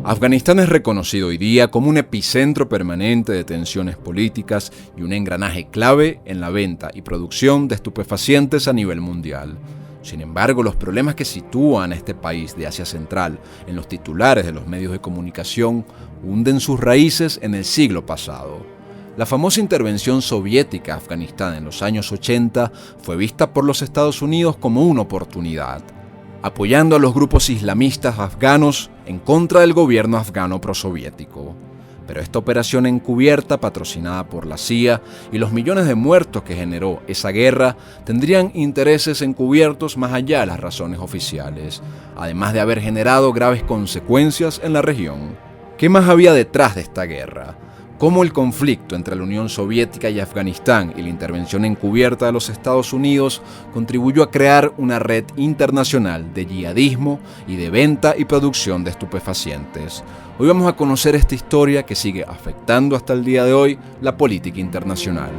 Afganistán es reconocido hoy día como un epicentro permanente de tensiones políticas y un engranaje clave en la venta y producción de estupefacientes a nivel mundial. Sin embargo, los problemas que sitúan a este país de Asia Central en los titulares de los medios de comunicación hunden sus raíces en el siglo pasado. La famosa intervención soviética a Afganistán en los años 80 fue vista por los Estados Unidos como una oportunidad, apoyando a los grupos islamistas afganos en contra del gobierno afgano prosoviético. Pero esta operación encubierta, patrocinada por la CIA, y los millones de muertos que generó esa guerra tendrían intereses encubiertos más allá de las razones oficiales, además de haber generado graves consecuencias en la región. ¿Qué más había detrás de esta guerra? ¿Cómo el conflicto entre la Unión Soviética y Afganistán y la intervención encubierta de los Estados Unidos contribuyó a crear una red internacional de yihadismo y de venta y producción de estupefacientes? Hoy vamos a conocer esta historia que sigue afectando hasta el día de hoy la política internacional.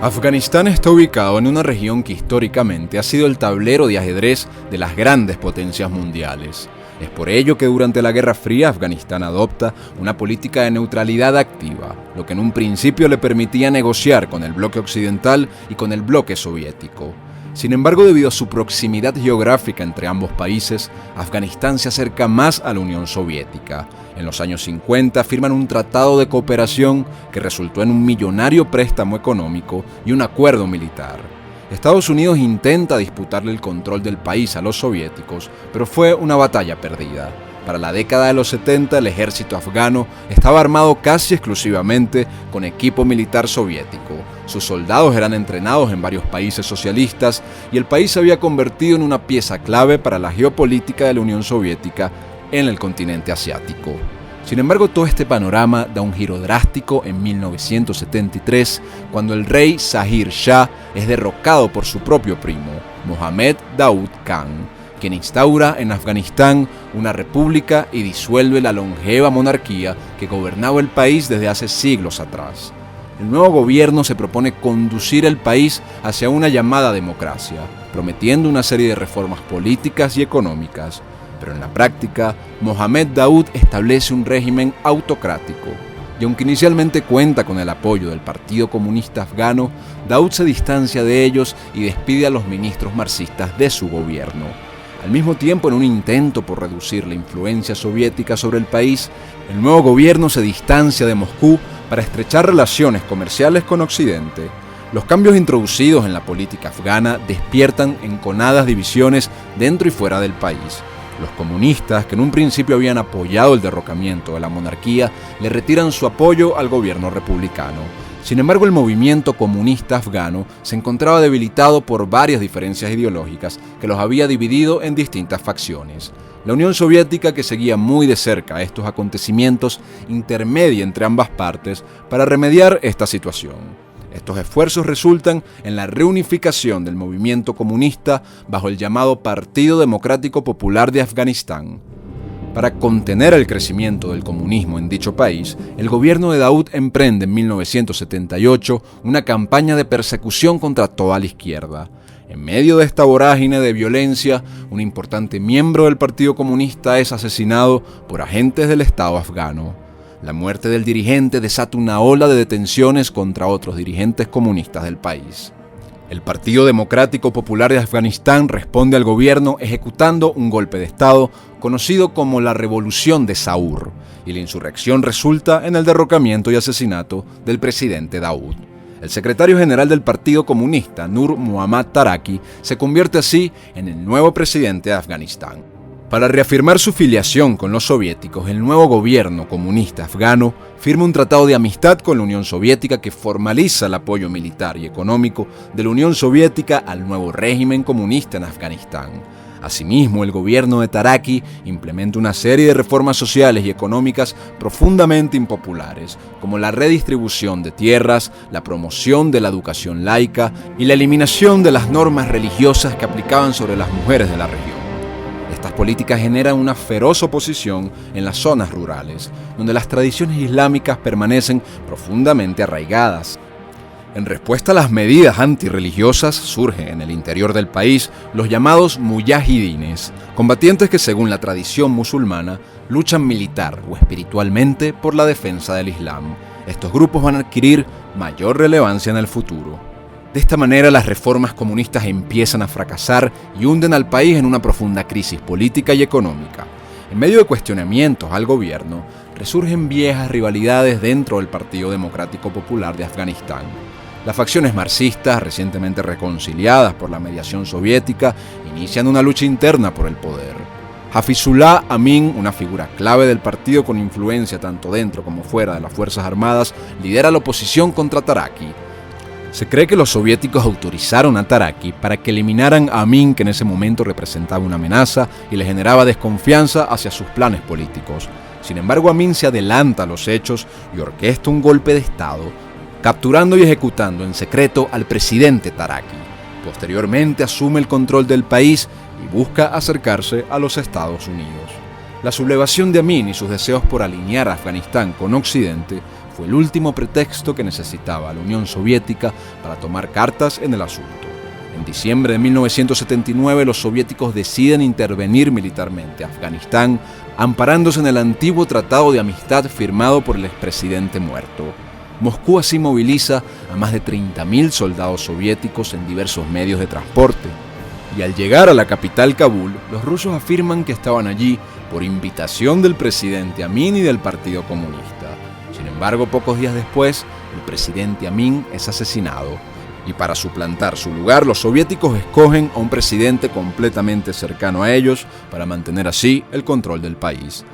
Afganistán está ubicado en una región que históricamente ha sido el tablero de ajedrez de las grandes potencias mundiales. Es por ello que durante la Guerra Fría Afganistán adopta una política de neutralidad activa, lo que en un principio le permitía negociar con el bloque occidental y con el bloque soviético. Sin embargo, debido a su proximidad geográfica entre ambos países, Afganistán se acerca más a la Unión Soviética. En los años 50 firman un tratado de cooperación que resultó en un millonario préstamo económico y un acuerdo militar. Estados Unidos intenta disputarle el control del país a los soviéticos, pero fue una batalla perdida. Para la década de los 70, el ejército afgano estaba armado casi exclusivamente con equipo militar soviético. Sus soldados eran entrenados en varios países socialistas y el país se había convertido en una pieza clave para la geopolítica de la Unión Soviética en el continente asiático. Sin embargo, todo este panorama da un giro drástico en 1973, cuando el rey Zahir Shah es derrocado por su propio primo, Mohammad Daoud Khan, quien instaura en Afganistán una república y disuelve la longeva monarquía que gobernaba el país desde hace siglos atrás. El nuevo gobierno se propone conducir el país hacia una llamada democracia, prometiendo una serie de reformas políticas y económicas. Pero en la práctica, Mohammad Daoud establece un régimen autocrático. Y aunque inicialmente cuenta con el apoyo del Partido Comunista Afgano, Daoud se distancia de ellos y despide a los ministros marxistas de su gobierno. Al mismo tiempo, en un intento por reducir la influencia soviética sobre el país, el nuevo gobierno se distancia de Moscú para estrechar relaciones comerciales con Occidente. Los cambios introducidos en la política afgana despiertan enconadas divisiones dentro y fuera del país. Los comunistas, que en un principio habían apoyado el derrocamiento de la monarquía, le retiran su apoyo al gobierno republicano. Sin embargo, el movimiento comunista afgano se encontraba debilitado por varias diferencias ideológicas que los había dividido en distintas facciones. La Unión Soviética, que seguía muy de cerca estos acontecimientos, intermedia entre ambas partes para remediar esta situación. Estos esfuerzos resultan en la reunificación del movimiento comunista bajo el llamado Partido Democrático Popular de Afganistán. Para contener el crecimiento del comunismo en dicho país, el gobierno de Daoud emprende en 1978 una campaña de persecución contra toda la izquierda. En medio de esta vorágine de violencia, un importante miembro del Partido Comunista es asesinado por agentes del Estado afgano. La muerte del dirigente desata una ola de detenciones contra otros dirigentes comunistas del país. El Partido Democrático Popular de Afganistán responde al gobierno ejecutando un golpe de Estado conocido como la Revolución de Saur, y la insurrección resulta en el derrocamiento y asesinato del presidente Daoud. El secretario general del Partido Comunista, Nur Muhammad Taraki, se convierte así en el nuevo presidente de Afganistán. Para reafirmar su filiación con los soviéticos, el nuevo gobierno comunista afgano firma un tratado de amistad con la Unión Soviética que formaliza el apoyo militar y económico de la Unión Soviética al nuevo régimen comunista en Afganistán. Asimismo, el gobierno de Taraki implementa una serie de reformas sociales y económicas profundamente impopulares, como la redistribución de tierras, la promoción de la educación laica y la eliminación de las normas religiosas que aplicaban sobre las mujeres de la región. Estas políticas generan una feroz oposición en las zonas rurales, donde las tradiciones islámicas permanecen profundamente arraigadas. En respuesta a las medidas antirreligiosas, surgen en el interior del país los llamados muyahidines, combatientes que según la tradición musulmana luchan militar o espiritualmente por la defensa del Islam. Estos grupos van a adquirir mayor relevancia en el futuro. De esta manera, las reformas comunistas empiezan a fracasar y hunden al país en una profunda crisis política y económica. En medio de cuestionamientos al gobierno, resurgen viejas rivalidades dentro del Partido Democrático Popular de Afganistán. Las facciones marxistas, recientemente reconciliadas por la mediación soviética, inician una lucha interna por el poder. Hafizullah Amin, una figura clave del partido con influencia tanto dentro como fuera de las Fuerzas Armadas, lidera la oposición contra Taraki. Se cree que los soviéticos autorizaron a Taraki para que eliminaran a Amin, que en ese momento representaba una amenaza y le generaba desconfianza hacia sus planes políticos. Sin embargo, Amin se adelanta a los hechos y orquesta un golpe de Estado, capturando y ejecutando en secreto al presidente Taraki. Posteriormente asume el control del país y busca acercarse a los Estados Unidos. La sublevación de Amin y sus deseos por alinear a Afganistán con Occidente fue el último pretexto que necesitaba la Unión Soviética para tomar cartas en el asunto. En diciembre de 1979, los soviéticos deciden intervenir militarmente a Afganistán, amparándose en el antiguo tratado de amistad firmado por el expresidente muerto. Moscú así moviliza a más de 30.000 soldados soviéticos en diversos medios de transporte. Y al llegar a la capital Kabul, los rusos afirman que estaban allí por invitación del presidente Amin y del Partido Comunista. Sin embargo, pocos días después, el presidente Amin es asesinado. Y para suplantar su lugar, los soviéticos escogen a un presidente completamente cercano a ellos para mantener así el control del país.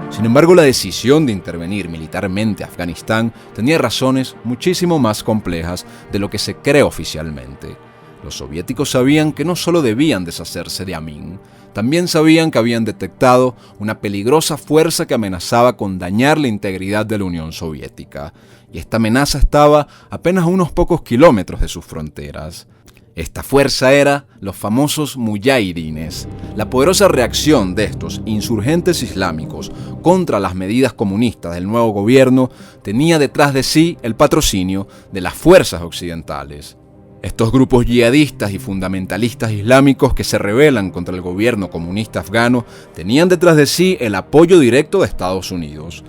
Sin embargo, la decisión de intervenir militarmente a Afganistán tenía razones muchísimo más complejas de lo que se cree oficialmente. Los soviéticos sabían que no solo debían deshacerse de Amin, también sabían que habían detectado una peligrosa fuerza que amenazaba con dañar la integridad de la Unión Soviética, y esta amenaza estaba apenas a unos pocos kilómetros de sus fronteras. Esta fuerza era los famosos muyahidines. La poderosa reacción de estos insurgentes islámicos contra las medidas comunistas del nuevo gobierno tenía detrás de sí el patrocinio de las fuerzas occidentales. Estos grupos yihadistas y fundamentalistas islámicos que se rebelan contra el gobierno comunista afgano tenían detrás de sí el apoyo directo de Estados Unidos.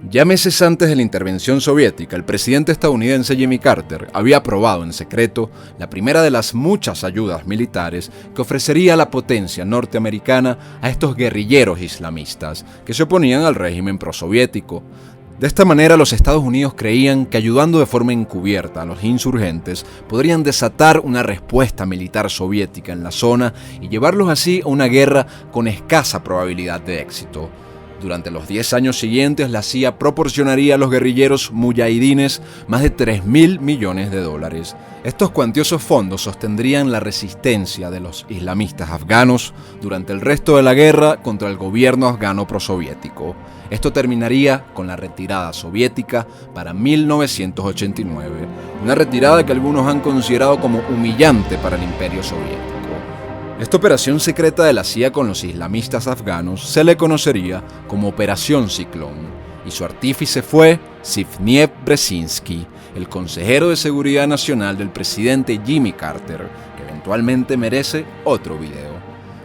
Ya meses antes de la intervención soviética, el presidente estadounidense Jimmy Carter había aprobado en secreto la primera de las muchas ayudas militares que ofrecería la potencia norteamericana a estos guerrilleros islamistas que se oponían al régimen prosoviético. De esta manera, los Estados Unidos creían que ayudando de forma encubierta a los insurgentes podrían desatar una respuesta militar soviética en la zona y llevarlos así a una guerra con escasa probabilidad de éxito. Durante los 10 años siguientes, la CIA proporcionaría a los guerrilleros muyahidines más de $3.000 millones. Estos cuantiosos fondos sostendrían la resistencia de los islamistas afganos durante el resto de la guerra contra el gobierno afgano prosoviético. Esto terminaría con la retirada soviética para 1989, una retirada que algunos han considerado como humillante para el imperio soviético. Esta operación secreta de la CIA con los islamistas afganos se le conocería como Operación Ciclón, y su artífice fue Zbigniew Brzezinski, el consejero de seguridad nacional del presidente Jimmy Carter, que eventualmente merece otro video.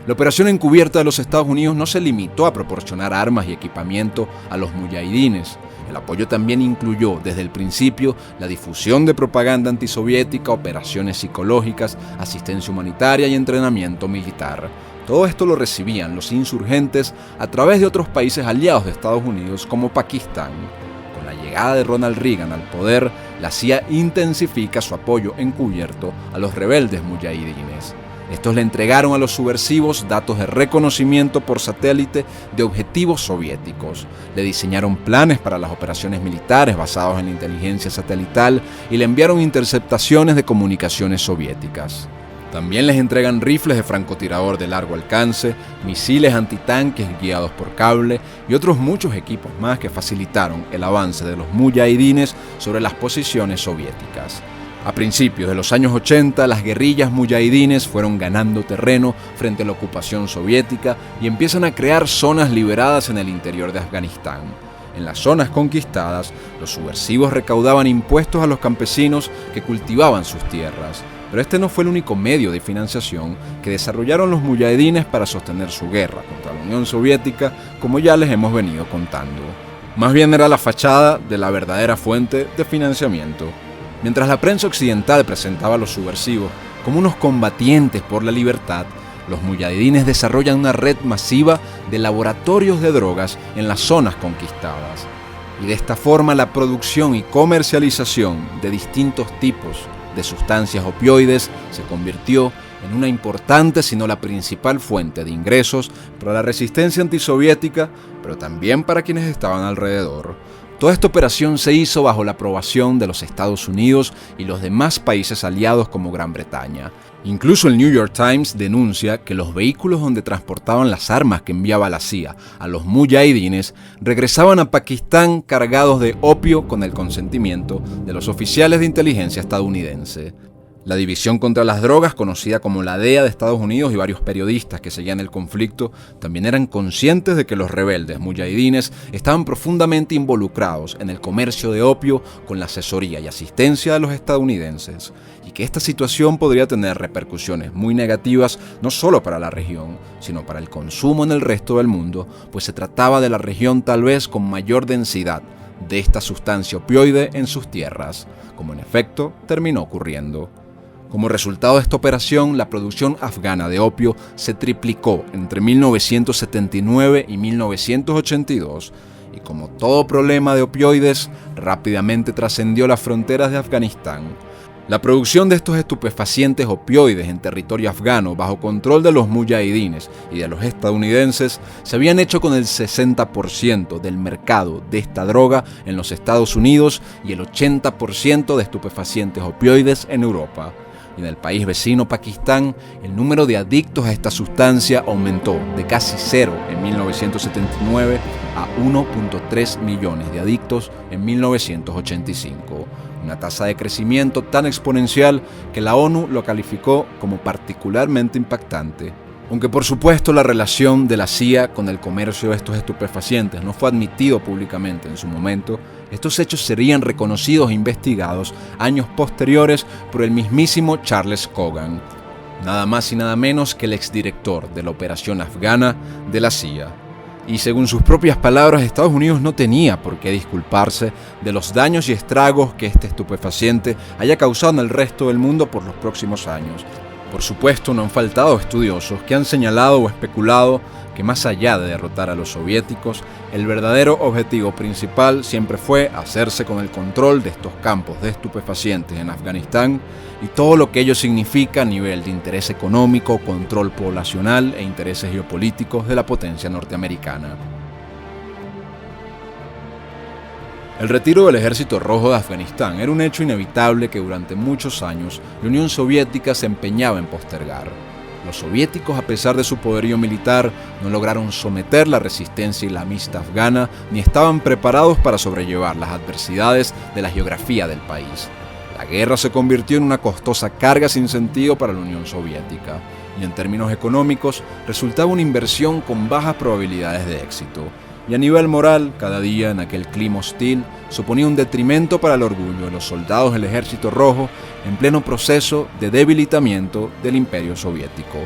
La operación encubierta de los Estados Unidos no se limitó a proporcionar armas y equipamiento a los muyahidines. El apoyo también incluyó desde el principio la difusión de propaganda antisoviética, operaciones psicológicas, asistencia humanitaria y entrenamiento militar. Todo esto lo recibían los insurgentes a través de otros países aliados de Estados Unidos como Pakistán. Con la llegada de Ronald Reagan al poder, la CIA intensifica su apoyo encubierto a los rebeldes muyahidines. Estos le entregaron a los subversivos datos de reconocimiento por satélite de objetivos soviéticos. Le diseñaron planes para las operaciones militares basados en la inteligencia satelital y le enviaron interceptaciones de comunicaciones soviéticas. También les entregan rifles de francotirador de largo alcance, misiles antitanques guiados por cable y otros muchos equipos más que facilitaron el avance de los muyahidines sobre las posiciones soviéticas. A principios de los años 80, las guerrillas muyahidines fueron ganando terreno frente a la ocupación soviética y empiezan a crear zonas liberadas en el interior de Afganistán. En las zonas conquistadas, los subversivos recaudaban impuestos a los campesinos que cultivaban sus tierras. Pero este no fue el único medio de financiación que desarrollaron los muyahidines para sostener su guerra contra la Unión Soviética, como ya les hemos venido contando. Más bien era la fachada de la verdadera fuente de financiamiento. Mientras la prensa occidental presentaba a los subversivos como unos combatientes por la libertad, los muyahidines desarrollan una red masiva de laboratorios de drogas en las zonas conquistadas. Y de esta forma la producción y comercialización de distintos tipos de sustancias opioides se convirtió en una importante, si no la principal fuente de ingresos para la resistencia antisoviética, pero también para quienes estaban alrededor. Toda esta operación se hizo bajo la aprobación de los Estados Unidos y los demás países aliados como Gran Bretaña. Incluso el New York Times denuncia que los vehículos donde transportaban las armas que enviaba la CIA a los muyahidines regresaban a Pakistán cargados de opio con el consentimiento de los oficiales de inteligencia estadounidense. La División contra las Drogas, conocida como la DEA de Estados Unidos, y varios periodistas que seguían el conflicto también eran conscientes de que los rebeldes muyahidines estaban profundamente involucrados en el comercio de opio con la asesoría y asistencia de los estadounidenses, y que esta situación podría tener repercusiones muy negativas no solo para la región, sino para el consumo en el resto del mundo, pues se trataba de la región tal vez con mayor densidad de esta sustancia opioide en sus tierras, como en efecto terminó ocurriendo. Como resultado de esta operación, la producción afgana de opio se triplicó entre 1979 y 1982, y como todo problema de opioides, rápidamente trascendió las fronteras de Afganistán. La producción de estos estupefacientes opioides en territorio afgano bajo control de los muyahidines y de los estadounidenses se habían hecho con el 60% del mercado de esta droga en los Estados Unidos y el 80% de estupefacientes opioides en Europa. Y en el país vecino Pakistán, el número de adictos a esta sustancia aumentó de casi cero en 1979 a 1.3 millones de adictos en 1985. Una tasa de crecimiento tan exponencial que la ONU lo calificó como particularmente impactante. Aunque por supuesto la relación de la CIA con el comercio de estos estupefacientes no fue admitido públicamente en su momento, estos hechos serían reconocidos e investigados años posteriores por el mismísimo Charles Cogan, nada más y nada menos que el exdirector de la operación afgana de la CIA. Y según sus propias palabras, Estados Unidos no tenía por qué disculparse de los daños y estragos que este estupefaciente haya causado en el resto del mundo por los próximos años. Por supuesto, no han faltado estudiosos que han señalado o especulado que más allá de derrotar a los soviéticos, el verdadero objetivo principal siempre fue hacerse con el control de estos campos de estupefacientes en Afganistán y todo lo que ello significa a nivel de interés económico, control poblacional e intereses geopolíticos de la potencia norteamericana. El retiro del Ejército Rojo de Afganistán era un hecho inevitable que durante muchos años la Unión Soviética se empeñaba en postergar. Los soviéticos, a pesar de su poderío militar, no lograron someter la resistencia islamista afgana ni estaban preparados para sobrellevar las adversidades de la geografía del país. La guerra se convirtió en una costosa carga sin sentido para la Unión Soviética y en términos económicos resultaba una inversión con bajas probabilidades de éxito. Y a nivel moral, cada día en aquel clima hostil suponía un detrimento para el orgullo de los soldados del Ejército Rojo en pleno proceso de debilitamiento del Imperio Soviético.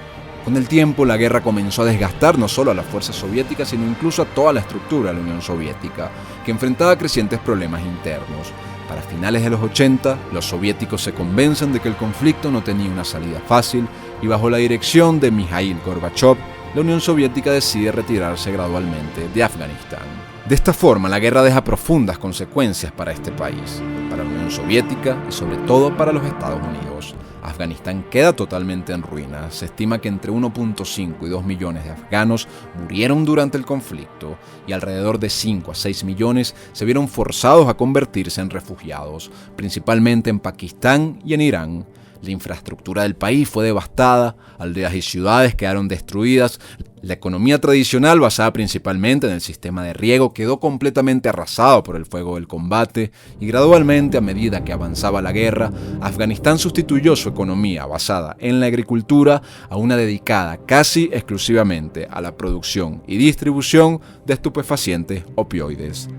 Con el tiempo, la guerra comenzó a desgastar no solo a las fuerzas soviéticas, sino incluso a toda la estructura de la Unión Soviética, que enfrentaba crecientes problemas internos. Para finales de los 80, los soviéticos se convencen de que el conflicto no tenía una salida fácil y bajo la dirección de Mikhail Gorbachev, la Unión Soviética decide retirarse gradualmente de Afganistán. De esta forma, la guerra deja profundas consecuencias para este país, para la Unión Soviética y sobre todo para los Estados Unidos. Afganistán queda totalmente en ruinas. Se estima que entre 1.5 y 2 millones de afganos murieron durante el conflicto y alrededor de 5 a 6 millones se vieron forzados a convertirse en refugiados, principalmente en Pakistán y en Irán. La infraestructura del país fue devastada, aldeas y ciudades quedaron destruidas, la economía tradicional basada principalmente en el sistema de riego quedó completamente arrasado por el fuego del combate y gradualmente a medida que avanzaba la guerra, Afganistán sustituyó su economía basada en la agricultura a una dedicada casi exclusivamente a la producción y distribución de estupefacientes opioides.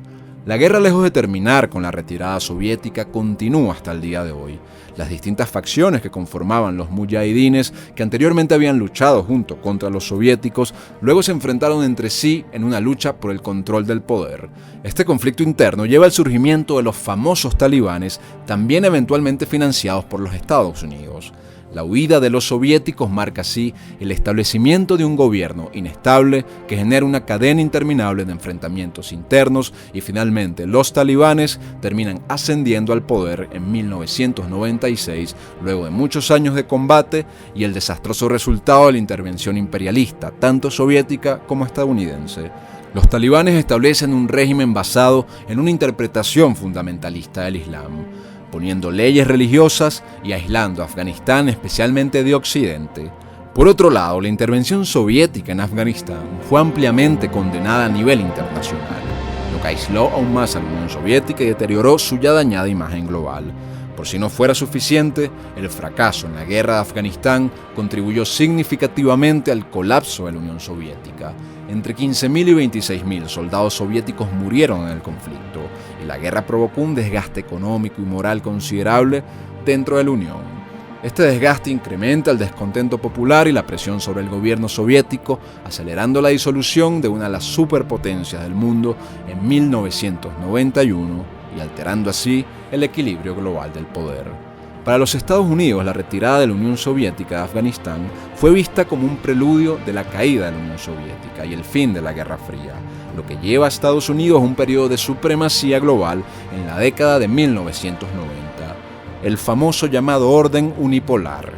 La guerra, lejos de terminar con la retirada soviética, continúa hasta el día de hoy. Las distintas facciones que conformaban los muyahidines, que anteriormente habían luchado junto contra los soviéticos, luego se enfrentaron entre sí en una lucha por el control del poder. Este conflicto interno lleva al surgimiento de los famosos talibanes, también eventualmente financiados por los Estados Unidos. La huida de los soviéticos marca así el establecimiento de un gobierno inestable que genera una cadena interminable de enfrentamientos internos y finalmente los talibanes terminan ascendiendo al poder en 1996 luego de muchos años de combate y el desastroso resultado de la intervención imperialista, tanto soviética como estadounidense. Los talibanes establecen un régimen basado en una interpretación fundamentalista del Islam, poniendo leyes religiosas y aislando a Afganistán especialmente de Occidente. Por otro lado, la intervención soviética en Afganistán fue ampliamente condenada a nivel internacional, lo que aisló aún más a la Unión Soviética y deterioró su ya dañada imagen global. Por si no fuera suficiente, el fracaso en la guerra de Afganistán contribuyó significativamente al colapso de la Unión Soviética. Entre 15.000 y 26.000 soldados soviéticos murieron en el conflicto, y la guerra provocó un desgaste económico y moral considerable dentro de la Unión. Este desgaste incrementa el descontento popular y la presión sobre el gobierno soviético, acelerando la disolución de una de las superpotencias del mundo en 1991 y alterando así el equilibrio global del poder. Para los Estados Unidos, la retirada de la Unión Soviética de Afganistán fue vista como un preludio de la caída de la Unión Soviética y el fin de la Guerra Fría, lo que lleva a Estados Unidos a un periodo de supremacía global en la década de 1990, el famoso llamado orden unipolar.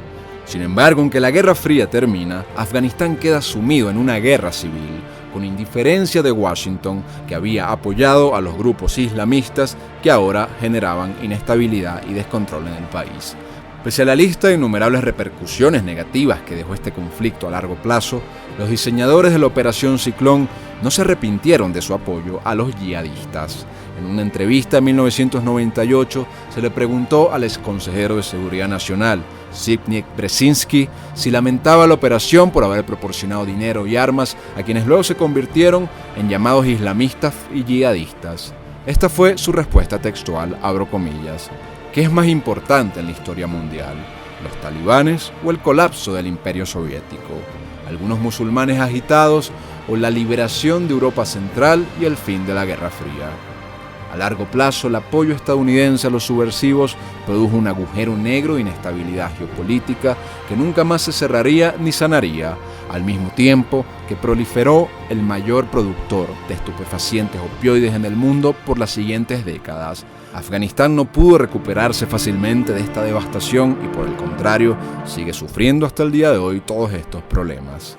Sin embargo, aunque la Guerra Fría termina, Afganistán queda sumido en una guerra civil, con indiferencia de Washington, que había apoyado a los grupos islamistas que ahora generaban inestabilidad y descontrol en el país. Pese a la lista de innumerables repercusiones negativas que dejó este conflicto a largo plazo, los diseñadores de la Operación Ciclón no se arrepintieron de su apoyo a los yihadistas. En una entrevista en 1998 se le preguntó al exconsejero de Seguridad Nacional, Zbigniew Brzezinski, si lamentaba la operación por haber proporcionado dinero y armas a quienes luego se convirtieron en llamados islamistas y yihadistas. Esta fue su respuesta textual, abro comillas. ¿Qué es más importante en la historia mundial? ¿Los talibanes o el colapso del Imperio Soviético? ¿Algunos musulmanes agitados o la liberación de Europa Central y el fin de la Guerra Fría? A largo plazo, el apoyo estadounidense a los subversivos produjo un agujero negro de inestabilidad geopolítica que nunca más se cerraría ni sanaría, al mismo tiempo que proliferó el mayor productor de estupefacientes opioides en el mundo por las siguientes décadas. Afganistán no pudo recuperarse fácilmente de esta devastación y por el contrario, sigue sufriendo hasta el día de hoy todos estos problemas.